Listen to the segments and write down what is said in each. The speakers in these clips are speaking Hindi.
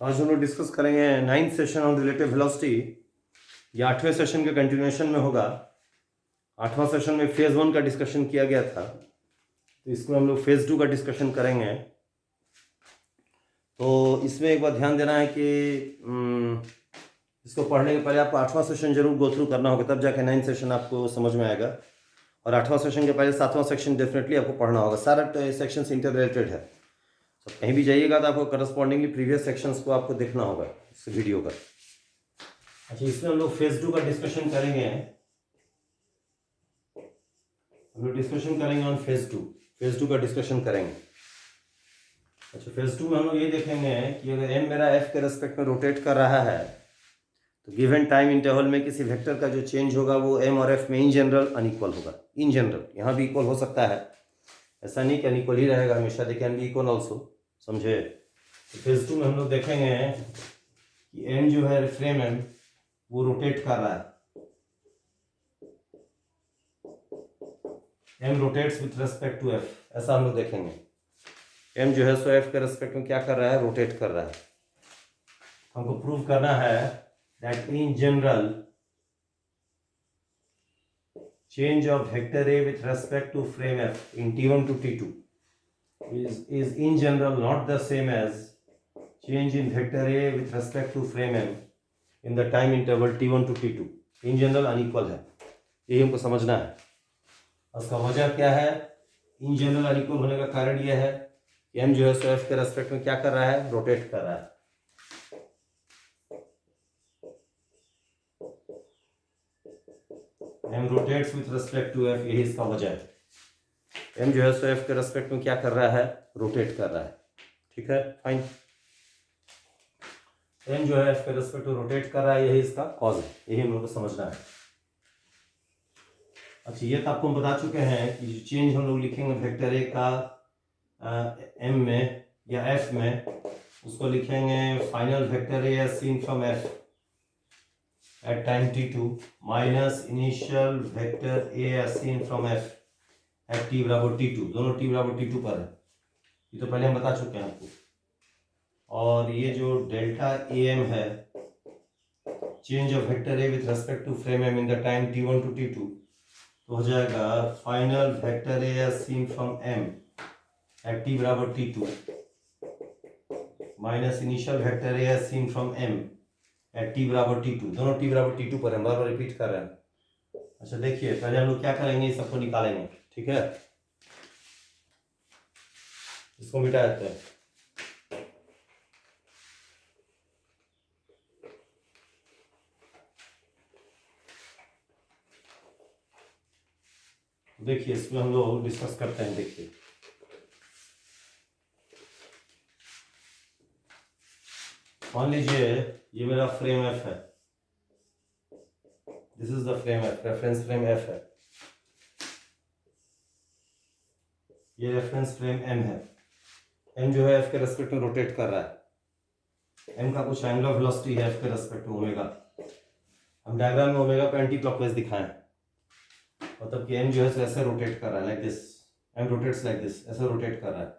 आज हम लोग डिस्कस करेंगे 9th session on relative velocity. ये 8वें सेशन के कंटिन्यूएशन में होगा। 8वां सेशन में फेज़ 1 का डिस्कशन किया गया था, तो इसमें हम लोग फेज़ 2 का डिस्कशन करेंगे। तो इसमें एक बात ध्यान देना है कि इसको पढ़ने के पहले आपको 8वां सेशन जरूर गो थ्रू करना होगा, तब जाके 9th सेशन आपको समझ में आएगा। और 8वां सेशन के पहले 7वां सेक्शन डेफिनेटली आपको पढ़ना होगा। सारा सेक्शन इंटर रिलेटेड है, तो कहीं भी जाइएगा तो आपको करस्पॉन्डिंगली प्रीवियस सेक्शंस को आपको देखना होगा इस वीडियो का। अच्छा, इसमें हम लोग फेज 2 का डिस्कशन करेंगे। हम लोग डिस्कशन करेंगे ऑन फेज 2 का डिस्कशन करेंगे। अच्छा, फेज 2 में हम लोग ये देखेंगे कि अगर एम मेरा एफ के रेस्पेक्ट में रोटेट कर रहा है तो गिवन टाइम इंटरवल में किसी वेक्टर का जो चेंज होगा वो एम और एफ में इन जनरल अनइक्वल होगा। इन जनरल यहाँ भी इक्वल हो सकता है, ऐसा नहीं कि अनइक्वल ही रहेगा हमेशा, they can be equal also, समझे। तो फेज 2 में हम लोग देखेंगे कि एम जो है फ्रेम एम वो रोटेट कर रहा है। M rotates with respect to F, ऐसा हम लोग देखेंगे। एम जो है सो एफ के रेस्पेक्ट में क्या कर रहा है, रोटेट कर रहा है। हमको प्रूव करना है that in general change of vector A with respect to frame F in T1 to T2 is in general not the same as change in vector A with respect to frame M in the time interval T1 to T2. in general unequal है, यही हमको समझना है। उसका वजह क्या है? इन जनरल अनइक्वल होने का कारण यह है कि M जो है सो F के रेस्पेक्ट में क्या कर रहा है, रोटेट कर रहा है। M rotates with respect to F, यही इसका वजह है। M जो है सो F के रेस्पेक्ट में क्या कर रहा है, रोटेट कर रहा है। ठीक है, फाइन। M जो है F के रेस्पेक्ट में रोटेट कर रहा है, यही इसका कॉज है, यही हम लोग को समझना है। अच्छा, ये तो आपको हम बता चुके हैं कि जो चेंज हम लोग लिखेंगे वेक्टर ए का M में या F में, उसको लिखेंगे final vector A seen from F at time t2 minus initial vector a as seen from f at t बराबर t2, दोनों t बराबर t2 पर है, ये तो पहले हम बता चुके हैं आपको। और ये जो डेल्टा am है, change of vector a with respect to frame m in the time t1 to t2, तो हो जाएगा final vector a as seen from m at t बराबर t2 minus initial vector a as seen from m at T बराबर T2, दोनों टी बराबर T2 पर है, बार बार रिपीट कर रहे हैं। अच्छा देखिए, पहले हम लोग क्या करेंगे, इस सबको निकालेंगे। ठीक है, इसको मिटा देते हैं। देखिए, इसमें हम लोग डिस्कस करते हैं। देखिए, मान लीजिए ये मेरा फ्रेम एफ है, this is the frame F, reference frame F है, ये रेफरेंस फ्रेम एम है। एम जो है एफ के रेस्पेक्ट में रोटेट कर रहा है। एम का कुछ एंगुलर वेलोसिटी है एफ के रेस्पेक्ट में ओमेगा। हम डायग्राम में ओमेगा को एंटी क्लॉकवाइज दिखाएं, मतलब कि एम जो है ऐसे रोटेट कर रहा है, like this. M rotates like this, ऐसे रोटेट कर रहा है।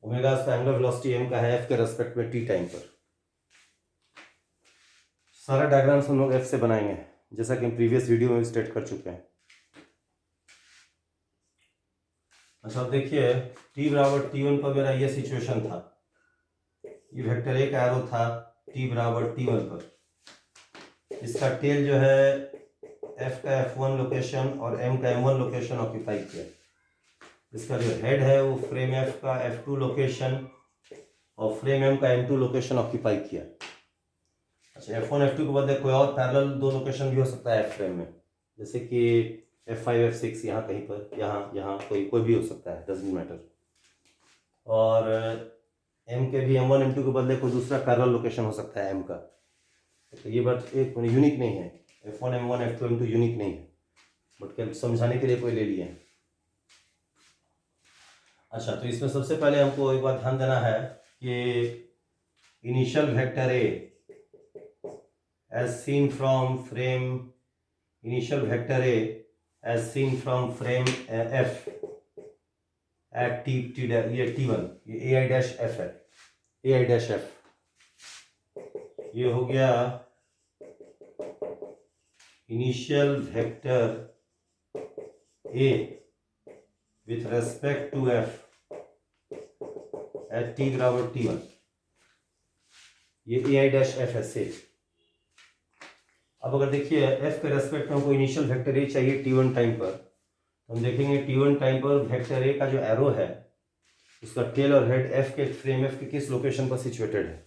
ओमेगा उसका एंगुलर वेलोसिटी एम का है एफ के रेस्पेक्ट में टी टाइम पर। सारा डायग्राम्स हम लोग एफ से बनाएंगे, जैसा कि हम प्रीवियस वीडियो में स्टेट कर चुके हैं। अच्छा, अब देखिए, t बराबर t1 पर मेरा ये सिचुएशन था, ये वेक्टर ए का एरो था t बराबर t1 पर। इसका टेल जो है f का f1 लोकेशन और m का m1 लोकेशन ऑक्यूपाई किया। इसका जो हेड है वो फ्रेम f का f2 लोकेशन और फ्रेम m का m2 लोकेशन ऑक्यूपाई किया। अच्छा, f1 f2 के बदले कोई और पैरेलल दो लोकेशन भी हो सकता है f फ्रेम में, जैसे कि f5 f6, यहाँ कहीं पर, यहाँ कोई भी हो सकता है, डजंट मैटर। और m के भी m1 m2 के बदले कोई दूसरा पैरेलल लोकेशन हो सकता है m का। तो ये बात एक यूनिक नहीं है, f1 m1 f2 m2 unique नहीं है, बट समझाने के लिए कोई ले लिए। अच्छा, तो इसमें सबसे पहले हमको एक बात ध्यान देना है कि initial vector A as seen from frame, initial vector A as seen from frame F at ये T1, ये AI dash F है, AI dash F। ये हो गया initial vector A with respect to F at T बराबर T1, ये A I dash F as A. अब अगर देखिए एफ के रेस्पेक्ट में हमको इनिशियल वेक्टर ए चाहिए T1 टाइम पर, तो हम देखेंगे T1 टाइम पर वेक्टर ए का जो एरो है उसका टेल और हेड एफ के फ्रेम एफ के किस लोकेशन पर सिचुएटेड है।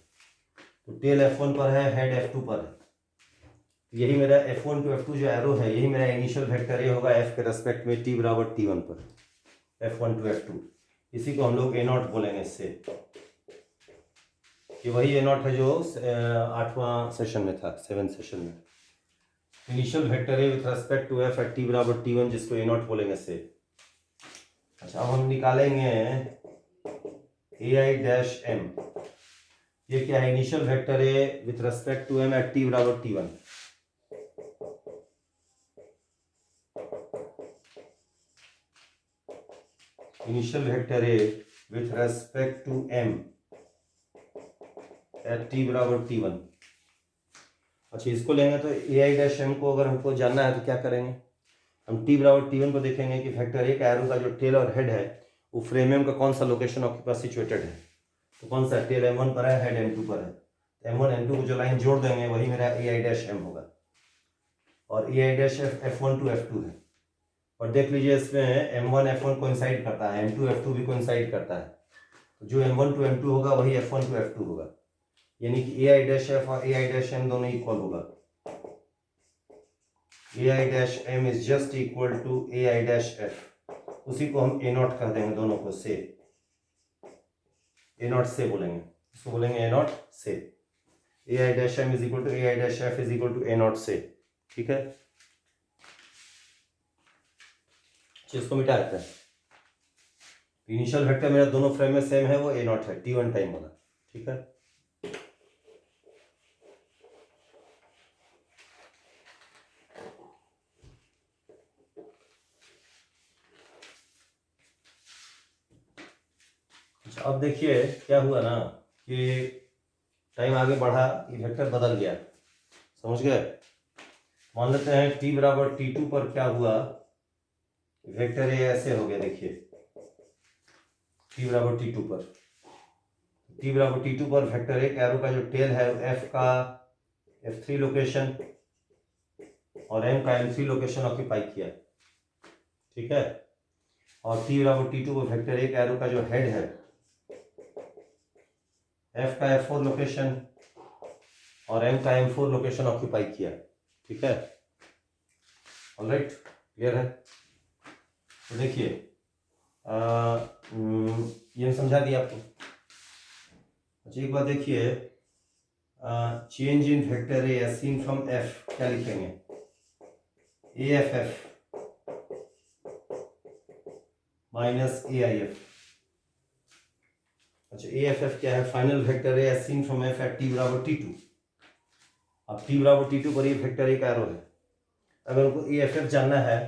तो टेल F1 पर है, हेड F2 पर है। यही मेरा F1 टू F2 जो एरो है यही मेरा इनिशियल वेक्टर ए होगा एफ के रेस्पेक्ट में टी बराबर T1 पर, F1 टू F2। इसी को हम लोग ए नॉट बोलेंगे इससे, कि वही ए नॉट है जो 8वां सेशन में था, 7th सेशन में। Initial vector A with respect to F at T बराबर T1 जिसको ए नॉट बोलेंगे इससे। अच्छा, अब हम निकालेंगे ए आई डैश एम। ये क्या है? Initial vector A with respect to M at T बराबर T1। Initial vector A with respect to M at T बराबर T1। अच्छा, इसको लेंगे तो ए आई डैश एम को अगर हमको जानना है तो क्या करेंगे? हम टी बराबर T1 पर देखेंगे कि वेक्टर ए का एरो का जो टेल और हेड है वो फ्रेम एम का कौन सा लोकेशन ऑक्यूपाई सिचुएटेड है। तो कौन सा? टेल M1 पर है, हेड M2 पर है। तो M1 M2 को जो लाइन जोड़ देंगे वही मेरा ए आई डैश एम होगा, और A I dash F F1 to F2 है। और देख लीजिए इसमें M1 F1 कोइंसाइड करता है, M2 F2 भी कोइंसाइड करता है। तो जो M1 टू M2 होगा वही F1 टू F2 होगा, यानी कि ए आई डैश एफ और ए आई डैश एम दोनों इक्वल होगा। A I dash M is just equal to A I dash F. उसी को हम ए नॉट कर देंगे, दोनों को से, ए नॉट से बोलेंगे, इसको बोलेंगे ए नॉट से। A I dash M is equal to A I dash F is equal to A naught से। ठीक है, इसको मिटा देते हैं। इनिशियल वेक्टर मेरा दोनों फ्रेम में सेम है, वो ए नॉट है, T1 टाइम वाला। ठीक है, अब देखिए क्या हुआ ना कि टाइम आगे बढ़ा, ये वेक्टर बदल गया, समझ गए? मान लेते हैं टी बराबर T2 पर क्या हुआ, वेक्टर ए ऐसे हो गया। देखिए टी बराबर T2 पर, टी बराबर T2 पर वेक्टर ए एरो का जो टेल है एफ का F3 लोकेशन और एम का M3 लोकेशन ऑक्यूपाई किया। ठीक है, और टी बराबर T2 पर वेक्टर ए एरो का जो हेड है एफ का F4 लोकेशन और एम का M4 लोकेशन ऑक्यूपाई किया। ठीक है, ऑलराइट, क्लियर है? तो देखिए ये समझा दिया आपको। अच्छा, एक बात देखिए, change in vector A as seen from F क्या लिखेंगे? A F F minus A I F. अच्छा, ए एफ एफ क्या है? Final vector A as seen from F at T बराबर T2। अब टी बराबर T2 पर ये वेक्टर ए का एरो है। अगर उनको ए एफ एफ जानना है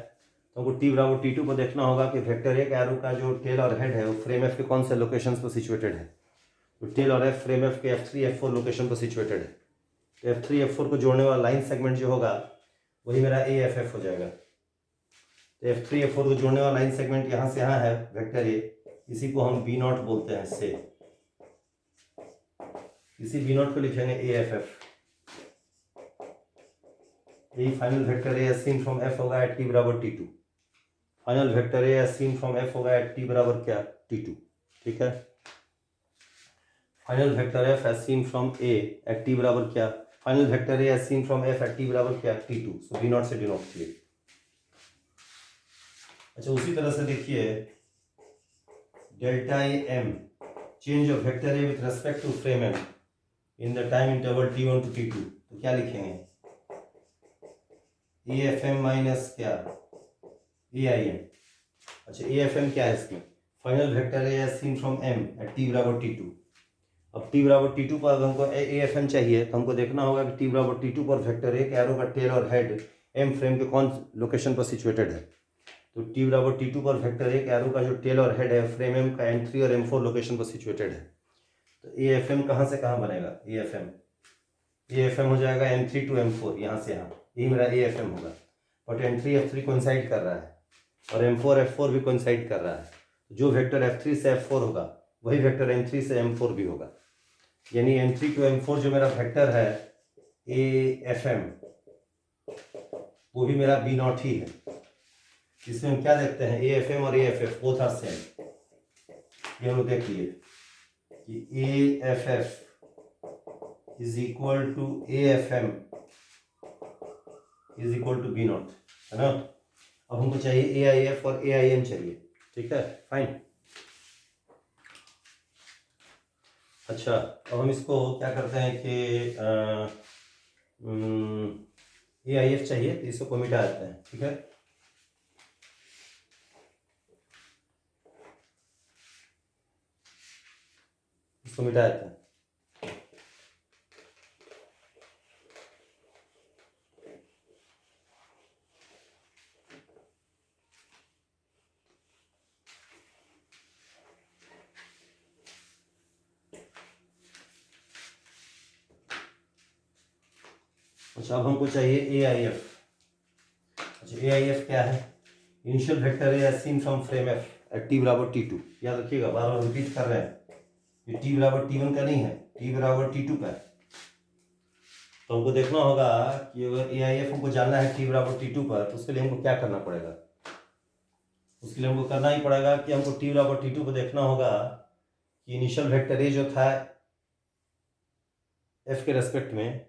तो हमको टी बराबर T2 पर देखना होगा कि वेक्टर ए का एरो का जो टेल और हेड है वो फ्रेम एफ के कौन से लोकेशंस पर सिचुएटेड है। तो टेल और एफ फ्रेम एफ के F3 F4 लोकेशन पर सिचुएटेड है। तो F3 F4 को जोड़ने वाला लाइन सेगमेंट जो होगा वही मेरा ए एफ एफ हो जाएगा। तो F3 F4 को जोड़ने वाला लाइन सेगमेंट यहाँ से यहाँ है वेक्टर ए, इसी को हम बी नॉट बोलते हैं। से इसी बी नॉट को लिखेंगे ए एफ एफ। यही final vector A seen from F होगा एट टी बराबर T2। Final vector A seen from F होगा एट टी बराबर क्या? T2। ठीक है, final vector F as seen from A at T बराबर क्या? Final vector A as seen from F at T बराबर क्या? T2। सो बी नॉट से डिनोट किए। अच्छा, उसी तरह से देखिए delta A M change of vector A with respect to frame M in the time interval T1 to T2। तो क्या लिखेंगे? ए एफ एम माइनस क्या? A I M. अच्छा, ए एफ एम क्या है इसमें? Final vector A seen from M at T बराबर T2। अब टी बराबर T2 पर अगर हमको ए एफ एम चाहिए तो हमको देखना होगा कि टी बराबर T2 पर वेक्टर ए एरो का टेल और हेड एम फ्रेम के कौन लोकेशन पर सिचुएटेड है। तो टी बराबर T2 पर वेक्टर ए एरो का जो टेल और हेड है फ्रेम एम का M3 और M4 लोकेशन पर सिचुएटेड है। तो ए एफ एम कहाँ से कहाँ बनेगा? A F M A F M हो जाएगा M3 to M4, यहाँ से यहाँ, यही मेरा ए एफ एम होगा। बट M3 F3 कोइंसाइड कर रहा है और M4 F4 भी कोइंसाइड कर रहा है। जो वेक्टर F3 से F4 होगा वही वेक्टर M3 से M4 भी होगा। यानी M3 to M4 जो मेरा वेक्टर है ए एफ एम, वो भी मेरा B नॉट ही है। इसमें हम क्या देखते हैं, ए एफ एम और A F F both are same. ये हम लोग देख लिए कि A F F is equal to A F M is equal to B naught, है ना। अब हमको चाहिए ए आई एफ और ए आई एम चाहिए, ठीक है, फाइन। अच्छा, अब हम इसको क्या करते हैं कि ए आई एफ चाहिए तो इसको मिटा देते हैं, ठीक है। इसको मिटा देते हैं। अच्छा, अब हमको चाहिए ए आई एफ। अच्छा, ए आई एफ क्या है, इनिशियल वेक्टर है seen from frame F at T बराबर T2। याद रखिएगा, बार बार रिपीट कर रहे हैं, ये T बराबर T1 का नहीं है, T बराबर T2 का है। तो हमको देखना होगा कि अगर ए आई एफ हमको जानना है T बराबर T2 पर, तो उसके लिए हमको क्या करना पड़ेगा। उसके लिए हमको करना ही पड़ेगा कि हमको T बराबर T2 पर देखना होगा कि इनिशियल वेक्टर ए जो था एफ के रेस्पेक्ट में,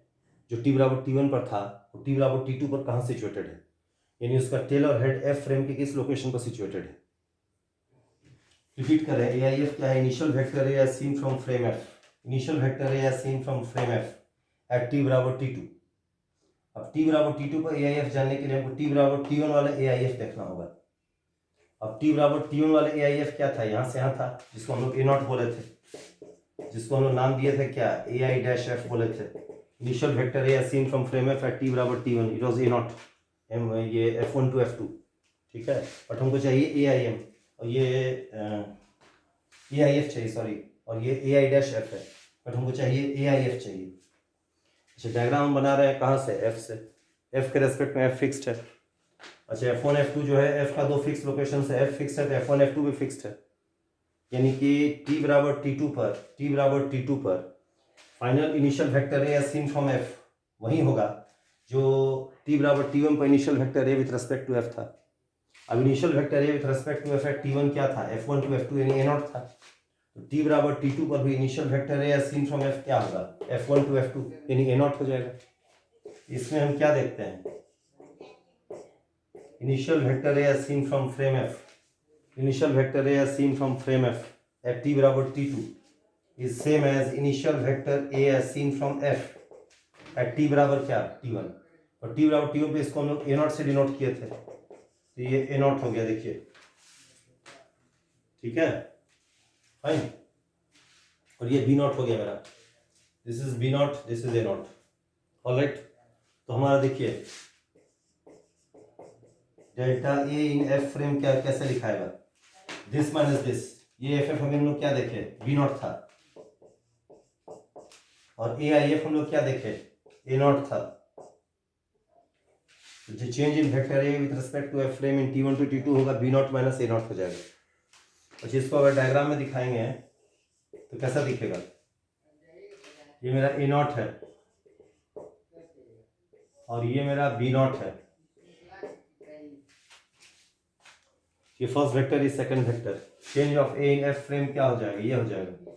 जो T बराबर T1 पर था, वो T बराबर T2 पर कहाँ सिचुएटेड है, यानी उसका टेल और हेड एफ फ्रेम के किस लोकेशन पर सिचुएटेड है। रिपीट करें, ए आई एफ क्या है, initial vector A as seen from frame F, initial vector A as seen from frame F at T बराबर T2। अब T बराबर T2 पर ए आई एफ जानने के लिए हमको T बराबर T1 वाला ए आई एफ देखना होगा। अब T बराबर T1 वाला ए आई एफ क्या था, यहाँ से यहाँ था, जिसको हम लोग ए नॉट बोले थे, जिसको हम लोग नाम दिए थे क्या, ए आई डैश एफ बोले थे। Initial vector A seen from frame F at T बराबर T1, it was a not, ये F1 to F2, ठीक है। बट हमको चाहिए ए आई एम और ये ए आई एफ चाहिए, सॉरी, और ये ए आई डैश एफ है, बट हमको चाहिए ए आई एफ चाहिए। अच्छा, डायग्राम हम बना रहे हैं कहाँ से, एफ से, एफ के रेस्पेक्ट में एफ फिक्स्ड है। अच्छा, F1 F2 जो है, एफ का दो फिक्स लोकेशन है, एफ फिक्स्ड है तो F1 F2 भी फिक्स्ड है। यानी कि T बराबर T2 पर final initial vector A seen from F वही होगा जो T बराबर T1 पर initial vector A with respect to F था। अब initial vector A with respect to F at T1 क्या था, F1 to F2 यानी ए नॉट था। तो T बराबर T2 पर भी initial vector A seen from F क्या होगा, F1 to F2 यानी ए नॉट हो जाएगा। इसमें हम क्या देखते हैं, initial vector A seen from frame F, initial vector A seen from frame F at T बराबर T2 is same as initial vector A seen from F at T बराबर क्या, T1। और T बराबर T1 पे इसको हम लोग ए नॉट से डिनोट किए थे, तो ये ए नॉट हो गया, देखिए, ठीक है, फाइन। और ये बी नॉट हो गया मेरा, this is B naught, this is A naught, alright. तो हमारा देखिए delta A in F frame क्या कैसे लिखाएगा, दिस माइनस दिस, ये एफ एफ हम लोग क्या देखे, बी नॉट था, और ए आई एफ हम लोग क्या देखे, ए नॉट था। जो change in vector A with respect to F frame in T1 to T2 होगा B naught minus A naught हो जाएगा। अच्छा, इसको अगर डायग्राम में दिखाएंगे तो कैसा दिखेगा, ये मेरा ए नॉट है और ये मेरा बी नॉट है, ये फर्स्ट वेक्टर, ये second vector, change of A in F frame क्या हो जाएगा, ये हो जाएगा,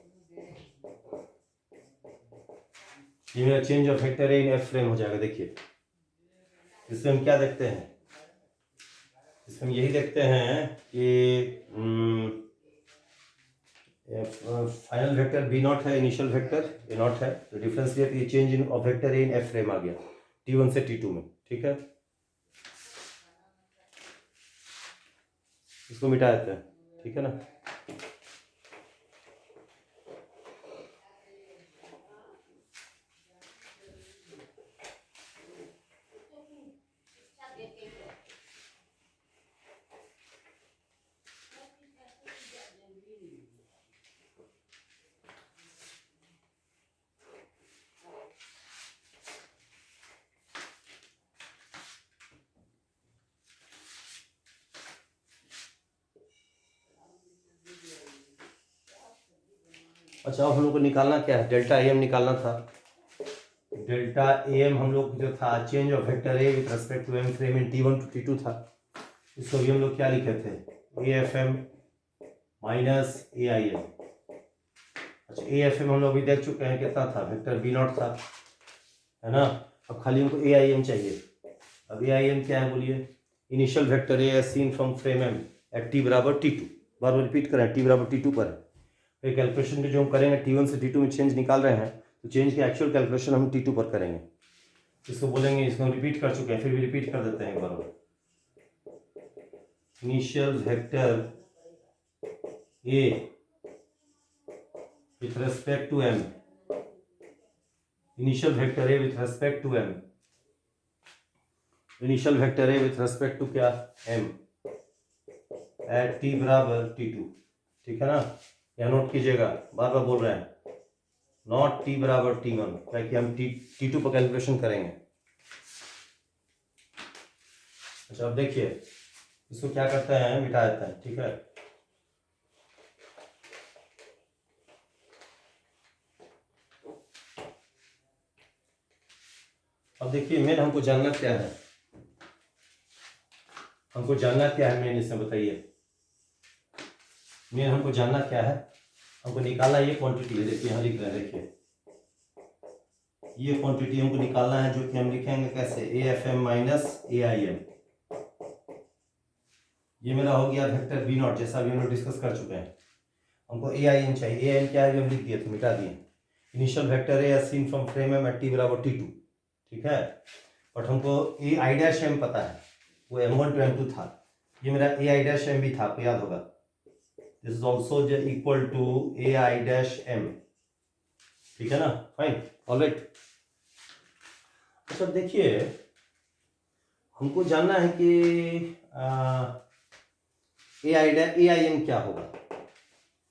ये मेरा change of vector A in F frame हो जाएगा। देखिए, इसमें हम क्या देखते हैं, इसमें हम यही देखते हैं कि फाइनल वेक्टर बी नॉट है, इनिशियल वेक्टर ए नॉट है, तो डिफरेंस ये change in of vector A in F frame आ गया T1 से T2 में, ठीक है। इसको मिटा देते हैं, ठीक है ना। अच्छा, अब हम लोग को निकालना क्या है, डेल्टा एम निकालना था। डेल्टा एम हम लोग जो था change of vector A with respect to M frame in T1 to T2 था। इसको भी हम लोग क्या लिखे थे, AFM माइनस AIM। अच्छा, AFM हम लोग भी देख चुके हैं कितना था, वेक्टर B0 था, है ना। अब खाली हमको AIM चाहिए। अब AIM क्या है बोलिए, initial vector A as seen from frame M at T बराबर T2। बार बार रिपीट करें, T बराबर T2 पर है। फिर कैलकुलेशन जो हम करेंगे T1 से T2 में चेंज निकाल रहे हैं, तो चेंज की एक्चुअल कैलकुलेशन हम T2 पर करेंगे। इसको बोलेंगे, इसको हम रिपीट कर चुके हैं, फिर भी रिपीट कर देते हैं एक बार। Initial vector A with respect to m, initial vector a with respect to m, initial vector a with respect to क्या m at t बराबर T2, ठीक है ना। या नोट कीजिएगा, बार बार बोल रहे हैं, नॉट t बराबर T1, ताकि हम T2 पर कैलकुलेशन करेंगे। अच्छा, अब देखिए इसको क्या करते हैं, मिटा देते हैं, ठीक है। अब देखिए मेन हमको जानना क्या है, हमको जानना क्या है मेन, इसमें बताइए। मेन हमको जानना क्या है, हमको निकालना ये क्वांटिटी है। देखिए यहाँ लिख रहे हैं, देखिए ये क्वांटिटी हमको निकालना है, जो कि हम लिखेंगे कैसे, AFM माइनस AIM। ये मेरा हो गया वेक्टर B0, जैसा भी हम लोग डिस्कस कर चुके हैं। हमको AIM चाहिए। AIM क्या है, हम लिख दिए थे, मिटा दिए। Initial vector A seen from frame M at T बराबर T2, ठीक है। बट हमको AI' पता है, वो M1 to M2 था। ये मेरा AI' भी था, आपको याद होगा। This is also equal to AI', ठीक है ना, फाइन, ऑलराइट। अच्छा देखिए, हमको जानना है कि AIM क्या होगा।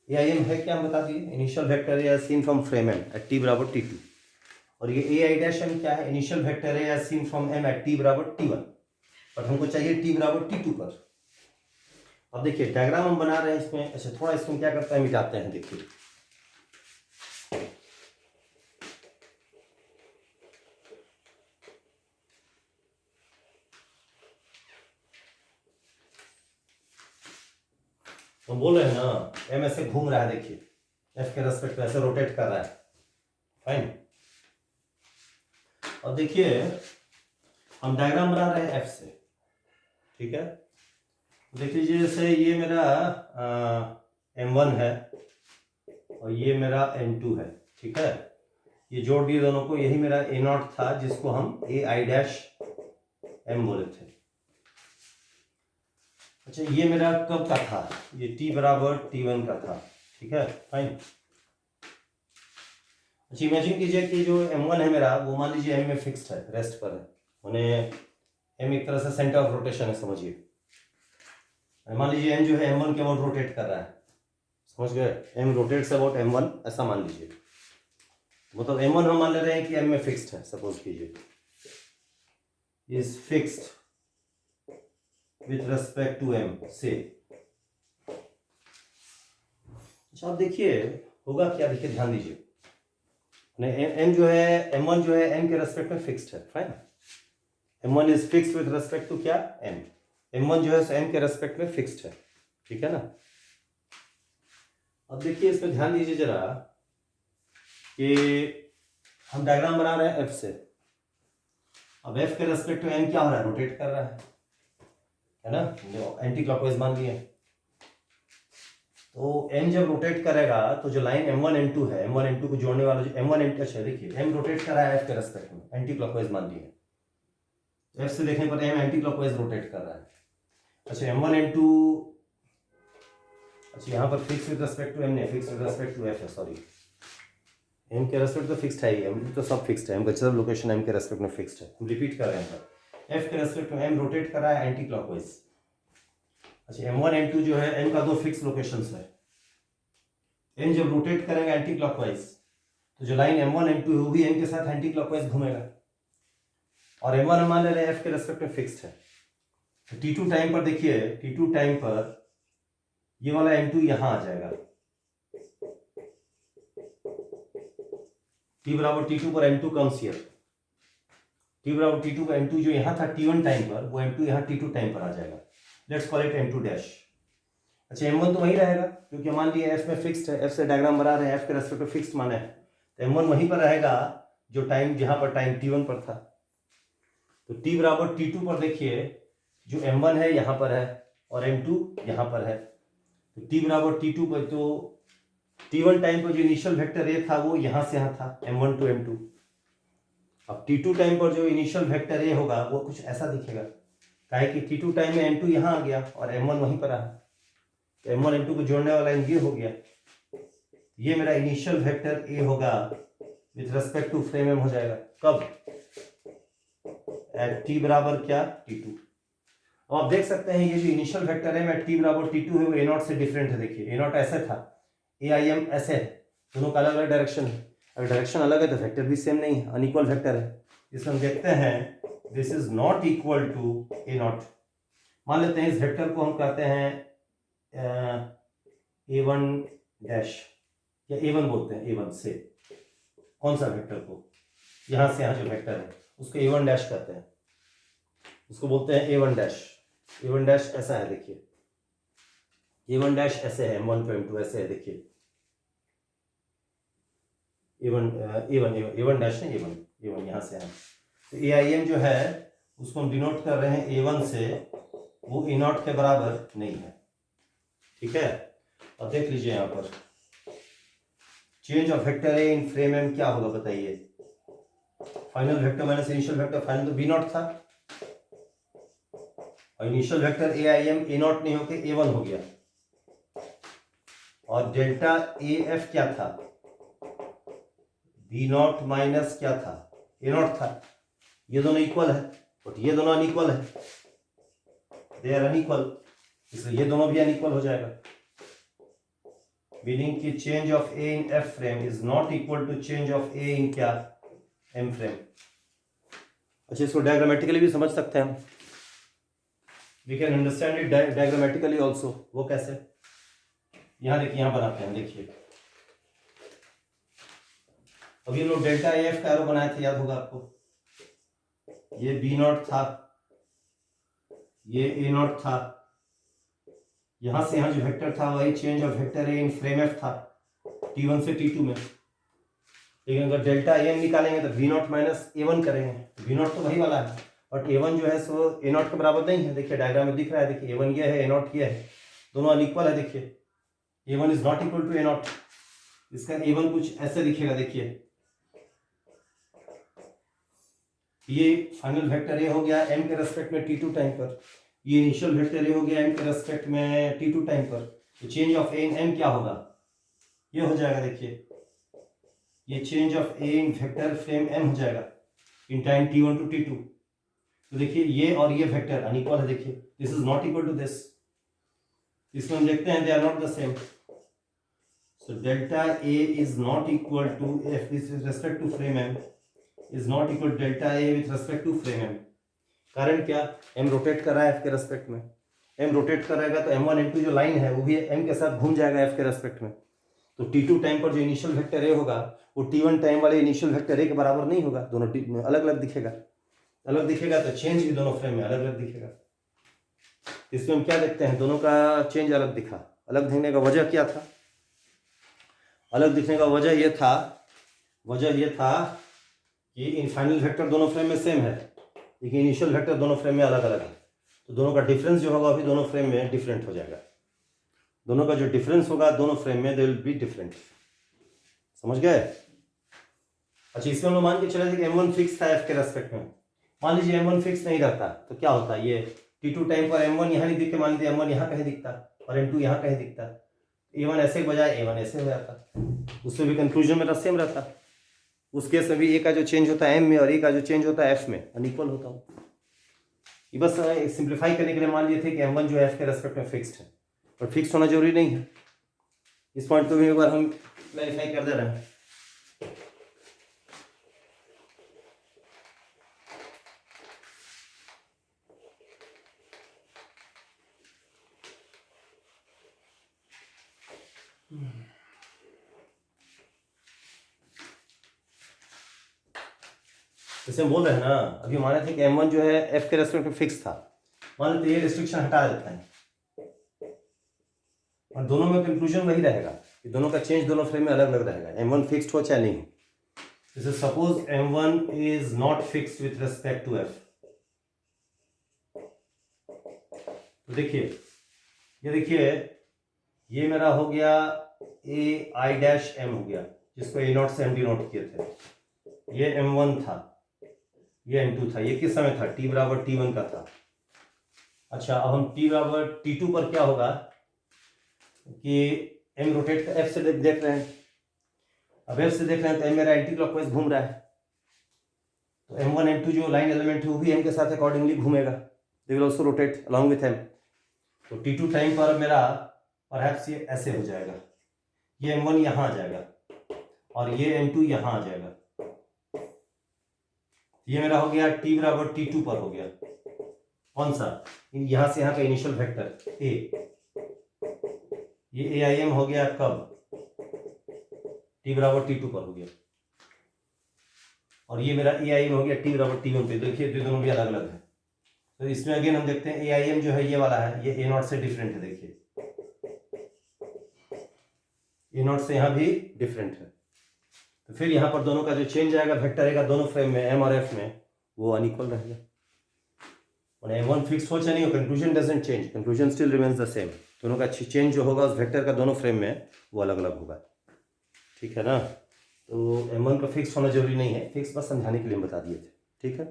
AIM है क्या, हम बता दिए, initial vector A seen from frame M at T बराबर T2। और ये AI' क्या है, initial vector A seen from M at T बराबर T1। बट हमको चाहिए T बराबर T2 पर। अब देखिए डायग्राम हम बना रहे हैं इसमें। अच्छा, थोड़ा इसको क्या करते हैं, मिटाते हैं। देखिए हम बोल रहे हैं ना, एम ऐसे घूम रहा है, देखिए एफ के रेस्पेक्ट में ऐसे रोटेट कर रहा है, फाइन। और देखिए हम डायग्राम बना रहे हैं एफ से, ठीक है। देख लीजिए, जैसे ये मेरा M1 है और ये मेरा M2 है, ठीक है। ये जोड़ दिए दोनों को, यही मेरा A0 था, जिसको हम AI' बोले थे। अच्छा, ये मेरा कब का था, ये T बराबर T1 का था, ठीक है, फाइन। अच्छा, इमेजिन कीजिए कि जो M1 है मेरा, वो मान लीजिए M में फिक्स्ड है, रेस्ट पर है, उन्हें M एक तरह से सेंटर ऑफ रोटेशन है, समझिए। मान लीजिए M जो है M1 के अबाउट रोटेट कर रहा है, समझ गए, M रोटेट्स अबाउट M1, ऐसा मान लीजिए। मतलब M1 हम मान ले रहे हैं कि M में फिक्स्ड है, सपोज कीजिए, is fixed with respect to M से। अच्छा, आप देखिए होगा क्या, देखिए ध्यान दीजिए, M जो है, M1 जो है M के रेस्पेक्ट में फिक्स्ड है, fine. M1 is fixed with respect to क्या, M। M1 जो है M के रेस्पेक्ट में फिक्स्ड है, ठीक है ना। अब देखिए इसमें ध्यान दीजिए जरा कि हम डायग्राम बना रहे हैं F से। अब F के रेस्पेक्ट टू M क्या हो रहा है, रोटेट कर रहा है ना, एंटी क्लॉकवाइज मान लिए। तो M जब रोटेट करेगा तो जो लाइन M1 M2 है, M1 M2 को जोड़ने वाला जो M1 M2, अच्छा देखिए M रोटेट कर रहा है F के रेस्पेक्ट में, एंटी क्लॉकवाइज मान लिए। F से देखने पर M एंटी क्लॉकवाइज रोटेट कर रहा है। अच्छा, M1 M2, अच्छा यहाँ पर fix with respect to M नहीं, fix with respect to F है, सॉरी। M के रेस्पेक्ट तो फिक्स्ड है ही, M तो सब फिक्स्ड है, M का सब लोकेशन M के रेस्पेक्ट में फिक्स्ड है। हम रिपीट कर रहे हैं, F के रेस्पेक्ट में M रोटेट कर रहा है एंटी क्लॉकवाइज। अच्छा, M1 M2 जो है M का दो फिक्स लोकेशंस है। M जब रोटेट करेगा एंटी क्लॉकवाइज, तो जो लाइन M1 M2 है वो भी M के साथ एंटी क्लॉकवाइज घूमेगा। और M1 हम मान ले रहे हैं F के रेस्पेक्ट में फिक्स्ड है। तो T2 टाइम पर देखिए, T2 टाइम पर ये वाला M2 यहां आ जाएगा, टी बराबर T2 पर M2 कम्स हियर, टी बराबर T2 का M2 जो यहाँ था T1 टाइम पर, वो M2 यहाँ T2 टाइम पर आ जाएगा। Let's call it M2 dash. अच्छा M1 तो वही रहेगा क्योंकि मान लिया F में फिक्स्ड है, F से डायग्राम बना रहे हैं, F के रेस्पेक्ट में फिक्स्ड माना है, तो M1 वहीं पर रहेगा जो टाइम जहाँ पर टाइम T1 पर था। तो T बराबर T2 पर देखिए जो M1 है यहाँ पर है और M2 यहाँ पर है, तो T बराबर T2 पर तो T1 टाइम पर जो इनिशियल वेक्टर ए था वो यहाँ से यहाँ था M1 टू M2। अब T2 टाइम पर जो इनिशियल वेक्टर ए होगा वो कुछ ऐसा दिखेगा, काहे कि T2 टाइम में M2 यहाँ आ गया और M1 वहीं पर आ, तो M1 M2 को जोड़ने वाला लाइन ये हो गया, ये मेरा इनिशियल वेक्टर ए होगा with respect to frame M हो जाएगा। कब? एट टी बराबर क्या T2। अब आप देख सकते हैं ये जो इनिशियल वेक्टर है मैं टी बराबर T2 है वो ए नॉट से डिफरेंट है। देखिए ए नॉट ऐसे था, ए आई एम ऐसे है, दोनों का अलग अलग डायरेक्शन है। अगर डायरेक्शन अलग है तो वेक्टर भी सेम नहीं है, अनइक्वल वेक्टर है। इसमें हम देखते हैं this is not equal to A naught. मान लेते हैं इस वेक्टर को हम कहते हैं A1 डैश या A1 बोलते हैं, A1 से कौन सा वेक्टर को, यहाँ से यहाँ जो वेक्टर है उसको A1 डैश कहते हैं, उसको बोलते हैं A1 डैश। A1 डैश ऐसा है, देखिए A1 डैश ऐसे है, M1 पे M2 ऐसे है, देखिए A1 डैश नहीं A1 यहाँ से है। तो AIM जो है उसको हम डिनोट कर रहे हैं A1 से, वो A0 के बराबर नहीं है, ठीक है। अब देख लीजिए यहाँ पर change of vector A in frame M क्या होगा बताइए। Final vector minus initial vector, final तो B0 था और इनिशियल वेक्टर AIM A0 नहीं होके A1 हो गया, और डेल्टा AF क्या था, B0 माइनस क्या था A0 था। ये दोनों इक्वल है बट ये दोनों अनइक्वल है, दे आर अनइक्वल, इसलिए ये दोनों भी अनइक्वल हो जाएगा। मीनिंग कि change of A in F frame is not equal to change of A in क्या एम फ्रेम। अच्छा इसको डायग्रामेटिकली भी समझ सकते हैं हम, we can understand it diagrammatically also. वो कैसे, यहाँ देखिए यहाँ बनाते हैं, देखिए अभी हम लोग डेल्टा एफ का एरो बनाए थे, याद होगा आपको, ये B0 था, ये A0 था, यहां से यहां जो वेक्टर था वही change of vector A in frame F था T1 से T2 में। लेकिन अगर डेल्टा एम निकालेंगे तो B0 माइनस A1 करेंगे, B0 तो वही वाला है बट A1 जो है सो A0 के बराबर नहीं है। देखिए डायग्राम में दिख रहा है, देखिए A1 ये है, A0 ये है, दोनों अनइक्वल है। देखिए A1 is not equal to A0, इसका A1 कुछ ऐसे दिखेगा, देखिए ये फाइनल वेक्टर ए हो गया m के रेस्पेक्ट में T2 टाइम पर, ये इनिशियल वेक्टर ए हो गया m के रेस्पेक्ट में T2 टाइम पर। तो change of A in m क्या होगा, ये हो जाएगा, देखिए ये change of A in vector frame m हो जाएगा in time T1 to T2। तो देखिए ये और ये वेक्टर अनइक्वल है, देखिए this is not equal to this, इसमें हम देखते हैं they are not the same. So delta A is not equal to F with respect to frame m is not equal delta A with respect to frame M. कारण क्या, m रोटेट कर रहा है f के रेस्पेक्ट में, m रोटेट करेगा तो m1 m2 जो लाइन है वो भी m के साथ घूम जाएगा f के रेस्पेक्ट में। तो T2 टाइम पर जो इनिशियल वेक्टर ए होगा वो T1 टाइम वाले इनिशियल वेक्टर ए के बराबर नहीं होगा, दोनों अलग अलग दिखेगा, अलग दिखेगा तो चेंज भी दोनों फ्रेम में अलग अलग दिखेगा। इसमें हम क्या देखते हैं, दोनों का चेंज अलग दिखा। अलग दिखने का वजह क्या था, अलग दिखने का वजह ये था कि इन फाइनल वेक्टर दोनों फ्रेम में सेम है लेकिन इनिशियल वेक्टर दोनों फ्रेम में अलग अलग है, तो दोनों का डिफरेंस जो होगा अभी दोनों फ्रेम में डिफरेंट हो जाएगा। दोनों का जो डिफरेंस होगा दोनों फ्रेम में दे विल बी डिफरेंट, समझ गए। अच्छा इसमें हम लोग मान के चले थे कि M1 फिक्स था f के रेस्पेक्ट में। मान लीजिए M1 फिक्स नहीं रहता तो क्या होता, ये T2 टाइम पर M1 यहाँ नहीं दिख के मान लीजिए M1 यहाँ कहीं दिखता और M2 यहाँ कहीं दिखता, A1 ऐसे के बजाय A1 ऐसे हो जाता, उसमें भी कंक्लूजन मेरा सेम रहता। उस केस में भी ए का जो चेंज होता है m में और ए का जो चेंज होता है f में अनइक्वल होता हो। ये बस सिंप्लीफाई करने के लिए मान लिए थे कि M1 जो है f के रेस्पेक्ट में फिक्स्ड है, पर फिक्स होना जरूरी नहीं है। इस पॉइंट को भी एक बार हम क्लैरिफाई कर दे रहे हैं। जैसे हम बोल रहे हैं ना, अभी माने थे कि m1 जो है f के रेस्पेक्ट में फिक्स था, मान लेते ये रिस्ट्रिक्शन हटा देते हैं और दोनों में कंक्लूजन वही रहेगा कि दोनों का चेंज दोनों फ्रेम में अलग अलग रहेगा, m1 फिक्स्ड हो चाहे नहीं। जैसे suppose m1 is not fixed with respect to f, तो देखिए ये मेरा हो गया a I डैश m हो गया, जिसको a नॉट से हम डिनोट किए थे। ये m1 था, ये m2 था, ये किस समय था, t बराबर t1 का था। अच्छा, अब हम t बराबर t2 पर क्या होगा कि m रोटेट f से देख रहे हैं, अब f से देख रहे हैं तो m मेरा एंटी क्लॉकवाइज घूम रहा है, तो m1 m2 जो लाइन एलिमेंट है वो भी m के साथ अकॉर्डिंगली घूमेगा, they will also rotate along with m। तो t2 टाइम पर मेरा परहैप्स ये ऐसे हो जाएगा, ये m1 यहाँ आ जाएगा और ये m2 यहाँ आ जाएगा, ये मेरा हो गया t बराबर t2 पर हो गया। कौन सा, यहां से यहां का इनिशियल वेक्टर a, ये aim हो गया कब, t बराबर t2 पर हो गया, और ये मेरा aim हो गया t बराबर t1 पे। देखिए तो दोनों भी अलग अलग है, तो इसमें अगेन हम देखते हैं aim जो है ये वाला है, ये a नॉट से डिफरेंट है, देखिए a नॉट से यहाँ भी डिफरेंट है, तो फिर यहाँ पर दोनों का जो चेंज आएगा वेक्टर रहेगा दोनों फ्रेम में m और f में, वो अनइक्वल रहेगा। और m1 फिक्स हो चाहे नहीं हो, conclusion doesn't change, conclusion still remains the same, दोनों का चेंज जो होगा उस वेक्टर का दोनों फ्रेम में वो अलग अलग होगा, ठीक है ना। तो m1 का फिक्स होना जरूरी नहीं है, फिक्स बस समझाने के लिए बता दिए थे, ठीक है।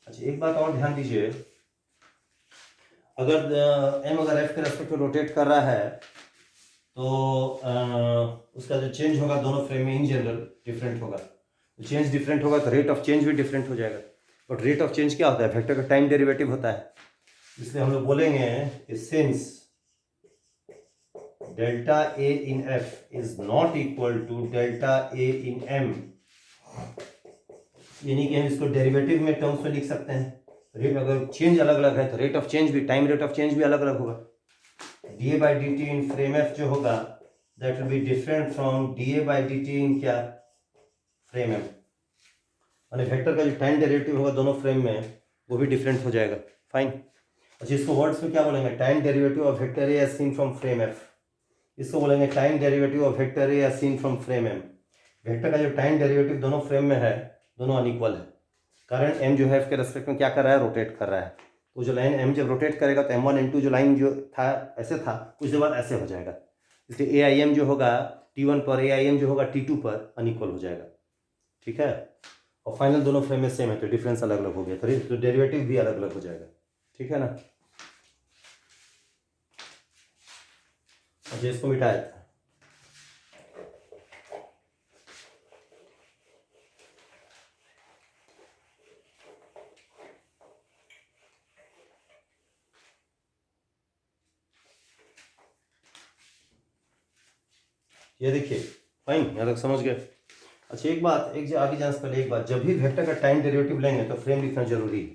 अच्छा, एक बात और ध्यान दीजिए, अगर m अगर f के रेस्पेक्ट में रोटेट कर रहा है तो उसका जो चेंज होगा दोनों फ्रेम में इन जनरल डिफरेंट होगा, तो चेंज डिफरेंट होगा तो रेट ऑफ चेंज भी डिफरेंट हो जाएगा। बट रेट ऑफ चेंज क्या होता है, वेक्टर का टाइम डेरिवेटिव होता है, इसलिए हम लोग बोलेंगे कि since delta a in f is not equal to delta a in m, यानी कि हम इसको डेरिवेटिव में टर्म्स में लिख सकते हैं, रेट अगर चेंज अलग अलग है तो रेट ऑफ चेंज भी, टाइम रेट ऑफ चेंज भी अलग अलग होगा। da by dt in frame f जो होगा that will be different from da by dt इन क्या, फ्रेम m, और वेक्टर का जो टाइम डेरिवेटिव होगा दोनों फ्रेम में वो भी डिफरेंट हो जाएगा, फाइन। अच्छा, इसको वर्ड्स में क्या बोलेंगे, time derivative of vector A as seen from frame f, इसको बोलेंगे time derivative of vector A as seen from frame m। Vector का जो टाइम डेरिवेटिव दोनों फ्रेम में है दोनों अनइक्वल है, कारण m जो है f के रेस्पेक्ट में क्या कर रहा है, रोटेट कर रहा है, तो जो लाइन m जब रोटेट करेगा तो m1 m2 जो लाइन जो था ऐसे था कुछ देर बाद ऐसे हो जाएगा, इसलिए aim जो होगा t1 पर, aim जो होगा t2 पर अनइक्वल हो जाएगा, ठीक है। और फाइनल दोनों फ्रेम में सेम है तो डिफरेंस अलग अलग हो गया, तो डेरिवेटिव भी अलग अलग हो जाएगा, ठीक है ना। अच्छा, इसको मिटाया था, ये देखिए, फाइन, यहाँ तक समझ गए। अच्छा, एक बात, एक आगे जाने से पहले एक बात, जब भी वेक्टर का टाइम डेरिवेटिव लेंगे तो फ्रेम लिखना जरूरी है,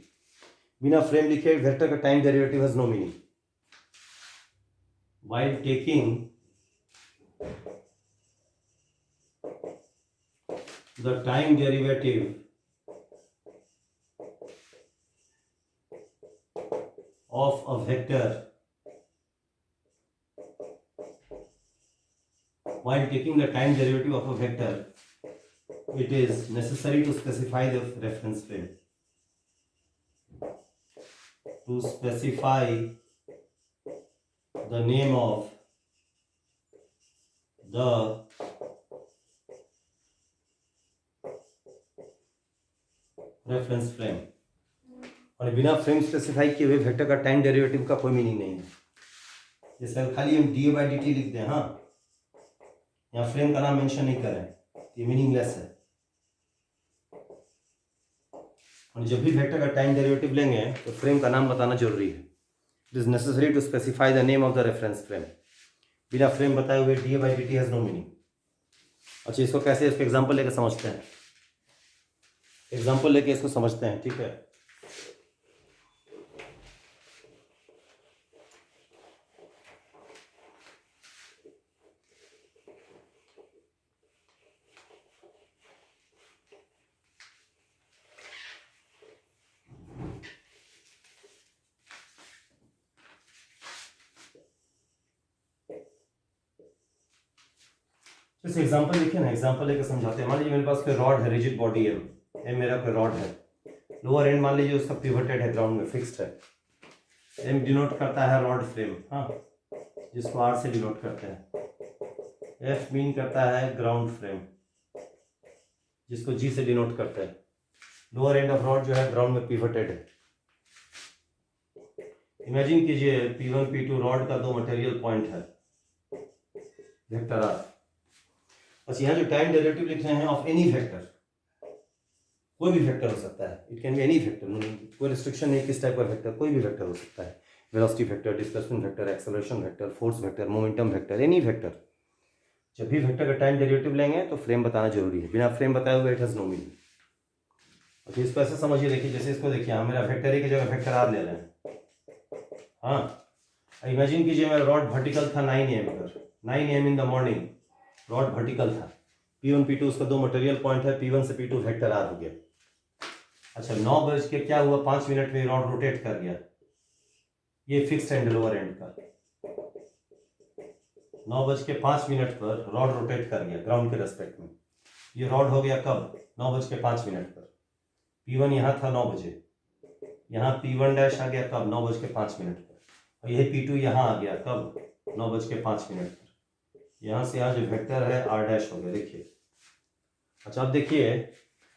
बिना फ्रेम लिखे वेक्टर का time derivative has no meaning. While taking the time derivative of a vector, while taking the time derivative of a vector, it is necessary to specify the reference frame. To specify the name of the reference frame, और बिना फ्रेम स्पेसिफाई किए हुए वेक्टर का टाइम डेरिवेटिव का कोई मीनिंग नहीं है। जैसे खाली हम डी बाई डी टी लिख दें, हाँ, यहाँ फ्रेम का नाम मेंशन नहीं करें, ये मीनिंगलेस है। और जब भी वेक्टर का टाइम डेरिवेटिव लेंगे तो फ्रेम का नाम बताना जरूरी है। It is necessary to specify the name of the reference frame, बिना फ्रेम बताए हुए D by D T has no meaning. अच्छा, इसको कैसे, इसको एग्जाम्पल लेकर समझते हैं, एग्जाम्पल लेके इसको समझते हैं, ठीक है। इस एग्जांपल देखिए ना, एग्जांपल लेकर समझाते हैं। मान लीजिए मेरे पास कोई रॉड है, रिजिड बॉडी है, एम मेरा कोई रॉड है, लोअर एंड मान लीजिए उसका पिवटेड है, ग्राउंड में फिक्स्ड है। एम डिनोट करता है रॉड फ्रेम, हाँ, जिसको आर से डिनोट करते हैं। एफ मीन करता है ग्राउंड फ्रेम, जिसको जी से डिनोट करते हैं। लोअर एंड ऑफ रॉड जो है ग्राउंड में पिवटेड है। इमेजिन कीजिए P1 P2 रॉड का दो मटेरियल पॉइंट है, वेक्टर आर। बस यहाँ जो टाइम डेरिवेटिव लिख रहे हैं ऑफ एनी वेक्टर, कोई भी वेक्टर हो सकता है, it can be any vector, कोई रिस्ट्रिक्शन नहीं किस टाइप का वेक्टर, कोई भी वेक्टर हो सकता है। Velocity vector, displacement vector, acceleration vector, force vector, momentum vector, any vector. जब भी वेक्टर का टाइम डेरिवेटिव लेंगे तो फ्रेम बताना जरूरी है, बिना फ्रेम बताए हुए इट हैज नो मीनिंग। तो इसको ऐसे समझिए, देखिए जैसे इसको देखिए, हाँ मेरा वेक्टर ए की जगह वेक्टर आर ले रहे हैं, हाँ। इमेजिन कीजिए मेरा रॉड वर्टिकल था 9 AM पर, 9 AM in the morning rod vertical था। P1 P2 उसका दो मटेरियल पॉइंट है, P1 से P2 वेक्टर आर हो गया। अच्छा 9 बज के क्या हुआ, 5 मिनट में रॉड रोटेट कर गया, ये फिक्स्ड एंड लोअर एंड का। 9:05 पर रॉड रोटेट कर गया ग्राउंड के रेस्पेक्ट में। ये रॉड हो गया कब, 9:05 पर। P1 यहाँ था 9 बजे, यहाँ P1 डैश आ गया कब, 9:05 पर। और यही P2 यहाँ आ गया कब, 9:05 पर। यहाँ से यहाँ जो वेक्टर है आर डैश हो गया, देखिए। अच्छा अब देखिए,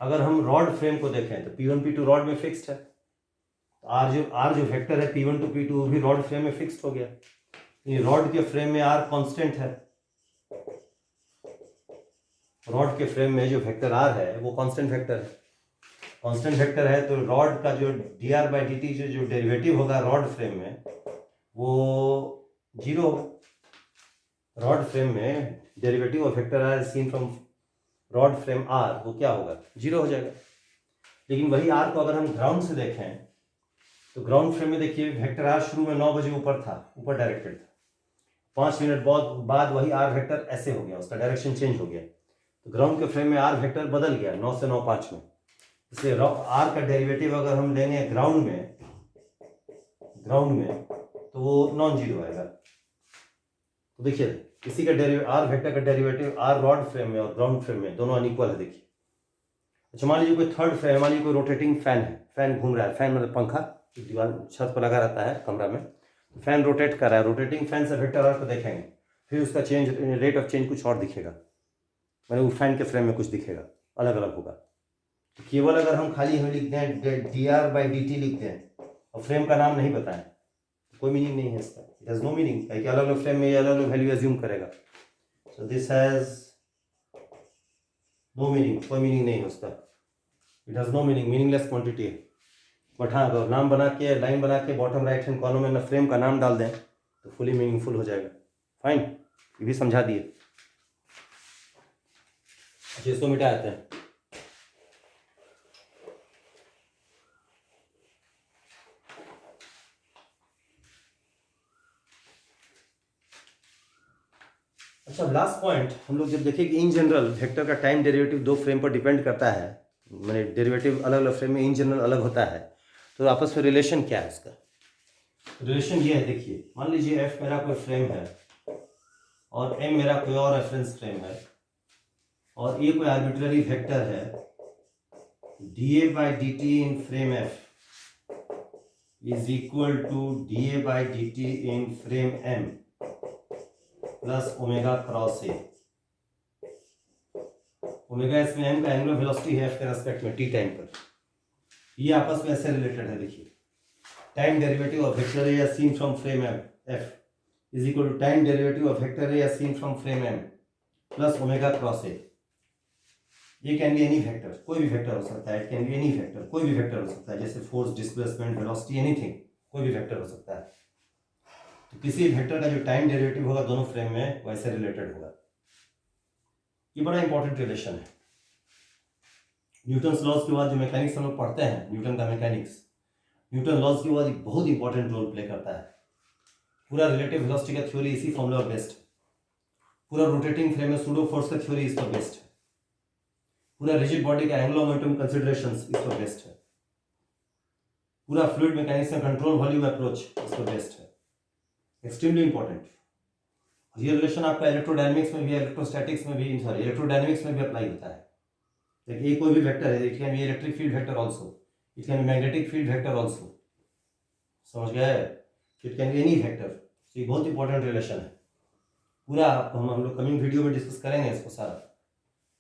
अगर हम रॉड फ्रेम को देखें तो P1 P2 रॉड में फिक्स्ड है, आर जो वेक्टर है P1 to P2 भी रॉड फ्रेम में फिक्स्ड हो गया। ये रॉड के फ्रेम में आर कांस्टेंट है, रॉड के फ्रेम में जो वेक्टर आर है वो कांस्टेंट वेक्टर है। कांस्टेंट वेक्टर है तो रॉड का जो dr/dt जो डेरिवेटिव होगा रॉड फ्रेम में वो जीरो होगा। रॉड फ्रेम में derivative of vector R seen from rod frame R वो क्या होगा, जीरो हो जाएगा। लेकिन वही आर को अगर हम ग्राउंड से देखें तो ग्राउंड फ्रेम में देखिए वेक्टर आर शुरू में 9 बजे ऊपर था, ऊपर डायरेक्टेड था। 5 मिनट बाद वही आर वेक्टर ऐसे हो गया, उसका डायरेक्शन चेंज हो गया। तो ग्राउंड के फ्रेम में आर वेक्टर बदल गया 9 से 9:05 में। इसलिए आर का डेरिवेटिव अगर हम लेंगे ग्राउंड में तो वो नॉन जीरो आएगा। तो देखिए किसी का आर वेक्टर का डेरिवेटिव आर रॉड फ्रेम में और ग्राउंड फ्रेम में दोनों अनइक्वल है, देखिए। अच्छा मान लीजिए कोई थर्ड फ्रेम, मान लीजिए कोई रोटेटिंग फैन है, फैन घूम रहा है, फैन मतलब पंखा दीवार छत पर लगा रहता है कमरा में, फैन रोटेट कर रहा है। रोटेटिंग फैन से वेक्टर आर को देखेंगे, फिर उसका चेंज, रेट ऑफ चेंज कुछ और दिखेगा, मतलब वो फैन के फ्रेम में कुछ दिखेगा, अलग अलग होगा। तो केवल अगर हम खाली हम लिख दें dr/dt लिख दें और फ्रेम का नाम नहीं बताएं, कोई मीनिंग नहीं है इसका, इट हैज नो मीनिंग, क्योंकि अलग अलग फ्रेम में ये अलग अलग वैल्यू एज्यूम करेगा। So this has no meaning, कोई मीनिंग नहीं है उसका, it has no meaning, meaningless quantity है। बट हाँ अगर नाम बना के, लाइन बना के बॉटम राइट हैंड कॉलम में फ्रेम का नाम डाल दें तो फुली मीनिंगफुल हो जाएगा। फाइन, ये भी समझा दिए। अच्छा इसको मिटा देते हैं। अच्छा लास्ट पॉइंट हम लोग जब देखें कि इन जनरल वेक्टर का टाइम डेरिवेटिव दो फ्रेम पर डिपेंड करता है, मैंने डेरिवेटिव अलग अलग फ्रेम में इन जनरल अलग होता है, तो आपस में रिलेशन क्या है इसका। रिलेशन ये है, देखिए मान लीजिए एफ मेरा कोई फ्रेम है और एम मेरा कोई और रेफरेंस फ्रेम है और ये कोई आर्बिट्ररी वेक्टर है, dA/dt in frame F is equal to dA/dt in frame M plus omega cross A. Omega इसमें एम का एंगुलर वेलोसिटी है एफ के रेस्पेक्ट में टी टाइम पर। ये आपस में ऐसे रिलेटेड है, देखिए time derivative of vector A as seen from frame f is equal to time derivative of vector A as seen from frame m plus omega cross A. ये कैन बी एनी वेक्टर, कोई भी वेक्टर हो सकता है, it can be any vector, कोई भी वेक्टर हो सकता है, जैसे फोर्स, डिस्प्लेसमेंट, वेलोसिटी, एनीथिंग, कोई भी वेक्टर हो सकता है। तो किसी वेक्टर का जो टाइम डेरिवेटिव होगा दोनों फ्रेम में वैसे रिलेटेड होगा। ये बड़ा इंपॉर्टेंट रिलेशन है। न्यूटन्स लॉज के बाद जो मैकेनिक्स हम लोग पढ़ते हैं, न्यूटन का मैकेनिक्स, न्यूटन लॉज के बाद एक बहुत इंपॉर्टेंट रोल प्ले करता है। पूरा रिलेटिव वेलोसिटी का थ्योरी इसी फॉर्मूला पर बेस्ड है। पूरा रोटेटिंग फ्रेम में सूडो फोर्स का थ्योरी इस पर बेस्ड है। पूरा रिजिड बॉडी का एंगुलर मोमेंटम कंसीडरेशंस इस पर बेस्ड है। पूरा फ्लूइड मैकेनिक्स में कंट्रोल वॉल्यूम अप्रोच इस पर बेस्ड है। Extremely important. ये रिलेशन आपका इलेक्ट्रोडायनेमिक्स में भी, इलेक्ट्रोस्टैटिक्स में भी, सॉरी इलेक्ट्रोडायनेमिक्स में भी अप्लाई होता है। देखिए कोई भी वेक्टर है, it can be electric field vector also, it can be magnetic field vector also, समझ गए, it can be any vector. तो ये बहुत इंपॉर्टेंट रिलेशन है, पूरा हम लोग कमिंग वीडियो में डिस्कस करेंगे इसको सारा।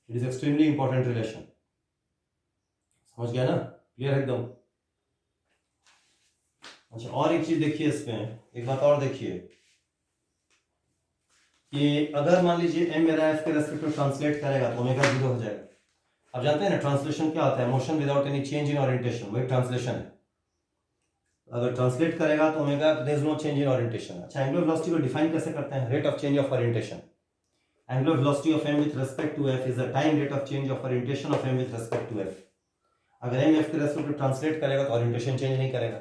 It is extremely important relation, समझ गया ना, क्लियर है एकदम। अच्छा और एक चीज देखिए इसमें, एक बात और देखिए कि अगर मान लीजिए m मेरा f के रेस्पेक्ट में ट्रांसलेट करेगा तो ओमेगा 0 हो जाएगा। आप जानते हैं ना ट्रांसलेशन क्या होता है, motion without any change in orientation, वही ट्रांसलेशन है। अगर ट्रांसलेट करेगा तो omega there is no change in orientation. अच्छा एंगुलर वेलोसिटी को डिफाइन कैसे करते हैं, rate of change of orientation. Angular velocity of m with respect to f is the time rate of change of orientation of m with respect to f। अगर m f के रेस्पेक्ट में ट्रांसलेट करेगा तो ओरिएंटेशन चेंज नहीं करेगा,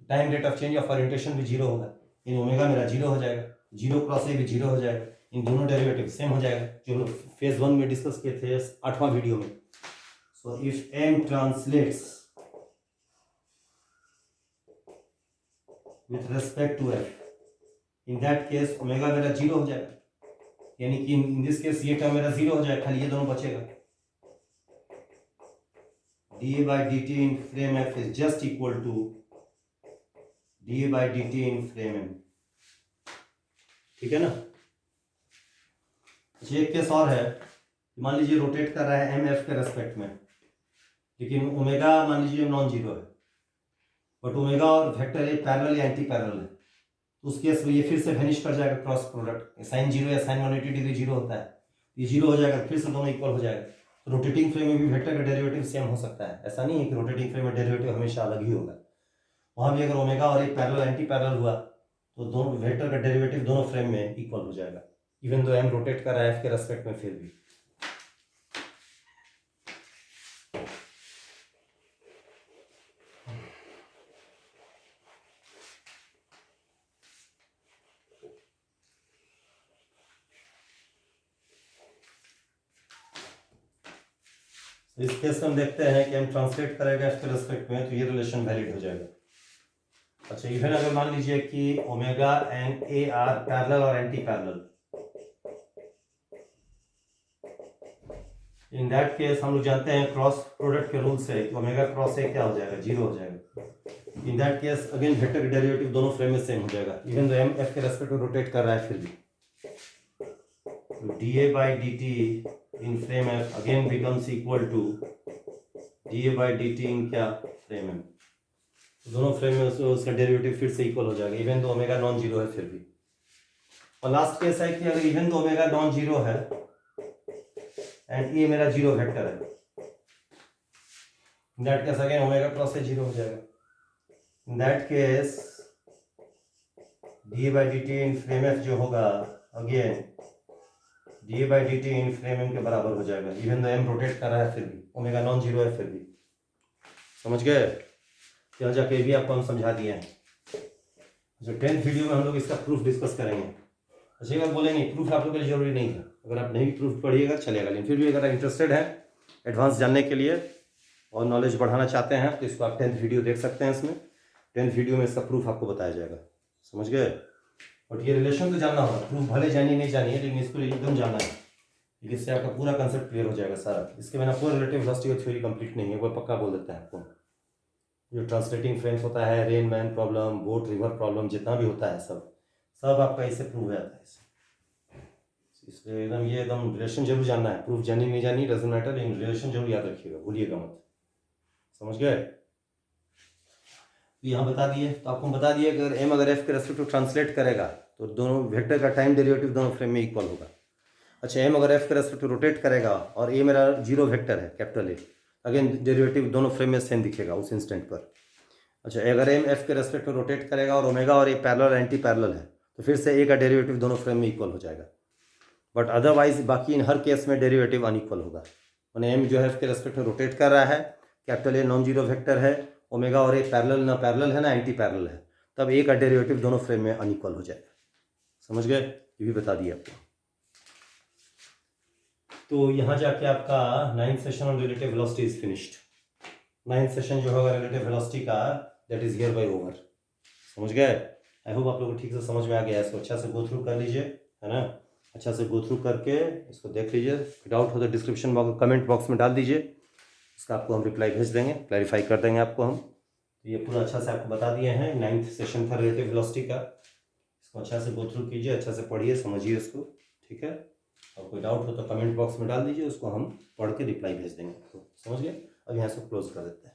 time rate of change of orientation भी 0 होगा, इन ओमेगा मेरा 0 हो जाएगा, 0 क्रॉस a भी 0 हो जाएगा, इन दोनों डेरिवेटिव सेम हो जाएगा जो फेज 1 में डिस्कस किए थे 8वां वीडियो में। So if m translates with respect to f, in that case omega मेरा 0 हो जाएगा, यानी कि इन दिस केस ये टर्म मेरा 0 हो जाएगा, खाली ये दोनों बचेगा। dA by dt in frame f is just equal to dA by dt in frame m, ठीक है ना। अच्छा एक केस और है, मान लीजिए रोटेट कर रहा है m f के रेस्पेक्ट में, लेकिन ओमेगा मान लीजिए नॉन जीरो है, बट ओमेगा और वेक्टर ए पैरेलल या एंटी पैरेलल है, तो उस केस में ये फिर से वेनिश कर जाएगा, क्रॉस प्रोडक्ट साइन 0 या साइन 180 डिग्री 0 होता है, ये 0 हो जाएगा, फिर से दोनों इक्वल हो जाएगा। तो रोटेटिंग फ्रेम में भी वेक्टर का डेरिवेटिव सेम हो सकता है, ऐसा नहीं है कि रोटेटिंग फ्रेम में डेरिवेटिव हमेशा अलग ही होगा। वहाँ भी अगर ओमेगा और एक पैरेलल एंटी पैरेलल हुआ तो दोनों वेक्टर का डेरिवेटिव दोनों फ्रेम में इक्वल हो जाएगा, इवन दो m रोटेट कर रहा है f के रेस्पेक्ट में फिर भी। इस केस में हम देखते हैं कि हम ट्रांसलेट करेगा f के रेस्पेक्ट में तो ये रिलेशन वैलिड हो जाएगा। अच्छा इवन अगर मान लीजिए कि omega and A are parallel और anti parallel, in that case हम लोग जानते हैं क्रॉस प्रोडक्ट के रूल से ओमेगा क्रॉस ए क्या हो जाएगा, 0 हो जाएगा। In that case again vector का डेरिवेटिव दोनों फ्रेम में सेम हो जाएगा, इवन दो m f के रेस्पेक्ट में रोटेट कर रहा है फिर भी। तो dA by dt in frame f again becomes equal to dA by dt in क्या फ्रेम m, दोनों फ्रेम में उसका डेरिवेटिव फिर से इक्वल हो जाएगा, इवन दो ओमेगा नॉन जीरो है फिर भी। और लास्ट केस है कि अगर even though omega non zero है एंड ए मेरा 0 वेक्टर है, इन that case again omega cross ए 0 हो जाएगा। In that case dA by dt in frame f जो होगा again dA by dt in frame m के बराबर हो जाएगा, इवन दो m रोटेट कर रहा है फिर भी, ओमेगा नॉन जीरो है फिर भी। समझ गए, यहाँ जाके भी आपको हम समझा दिए हैं। जो 10th वीडियो में हम लोग इसका प्रूफ डिस्कस करेंगे। अच्छी बात बोलेंगे, प्रूफ आप लोग के लिए जरूरी नहीं था, अगर आप नहीं भी प्रूफ पढ़िएगा चलेगा, लेकिन फिर भी अगर इंटरेस्टेड है एडवांस जानने के लिए और नॉलेज बढ़ाना चाहते हैं तो इसको आप 10th वीडियो देख सकते हैं। इसमें 10th वीडियो में इसका प्रूफ आपको बताया जाएगा, समझ गए। और ये रिलेशन तो जानना होगा, प्रूफ भले जानिए नहीं जानिए, लेकिन इसको एकदम जानना है, इससे आपका पूरा कंसेप्ट क्लियर हो जाएगा सारा। इसके बिना कोई रिलेटिव वेलोसिटी की थ्योरी कंप्लीट नहीं है, वो पक्का बोल देता है आपको। जो ट्रांसलेटिंग फ्रेम्स होता है, rain man problem, boat river problem, जितना भी होता है सब आपका इससे प्रूव हो जाता है इसलिए एकदम ये एकदम रिलेशन जरूर जानना है, प्रूफ जानी नहीं जानी डजंट मैटर, लेकिन रिलेशन जरूर याद रखिएगा, भूलिएगा मत, समझ गए। तो यहाँ बता दिए, तो आपको बता दिए अगर m अगर f के रेस्पेक्ट में ट्रांसलेट करेगा तो दोनों वेक्टर का टाइम डेरिवेटिव दोनों फ्रेम में इक्वल होगा। अच्छा m अगर f के रेस्पेक्ट में रोटेट करेगा और a मेरा 0 वेक्टर है कैपिटल A, अगेन डेरिवेटिव दोनों फ्रेम में सेम दिखेगा उस इंस्टेंट पर। अच्छा अगर m f के रेस्पेक्ट में रोटेट करेगा और ओमेगा और a पैरेलल एंटी पैरेलल है तो फिर से a का डेरिवेटिव दोनों फ्रेम में इक्वल हो जाएगा, बट अदरवाइज बाकी इन हर केस में डेरिवेटिव अनइक्वल होगा। मैंने m जो है f के रेस्पेक्ट में रोटेट कर रहा है, capital A non zero vector है, ओमेगा और a पैरेलल ना पैरेलल है ना एंटी पैरेलल है, तब a का डेरिवेटिव दोनों फ्रेम में अनइक्वल हो जाएगा, समझ गए। ये भी बता दिया आपको। तो यहाँ जाके आपका 9th session on relative velocity is finished. 9th session जो होगा रिलेटिव वेलोसिटी का, that is here bye over, समझ गए। आई होप आप लोगों को ठीक से समझ में आ गया, इसको अच्छा से गो थ्रू कर लीजिए, है ना। अच्छा से गो थ्रू करके इसको देख लीजिए, डाउट हो तो डिस्क्रिप्शन बॉक्स कमेंट बॉक्स में डाल दीजिए, इसका आपको हम रिप्लाई भेज देंगे, क्लैरिफाई कर देंगे आपको हम। तो ये पूरा अच्छा से आपको बता दिए हैं, 9th सेशन था रिलेटिव वेलोसिटी का। इसको अच्छा से गो थ्रू कीजिए, अच्छा से पढ़िए, समझिए उसको, ठीक है। और कोई डाउट हो तो कमेंट बॉक्स में डाल दीजिए, उसको हम पढ़ के रिप्लाई भेज देंगे आपको, समझ गए। अब यहाँ से क्लोज कर देते हैं।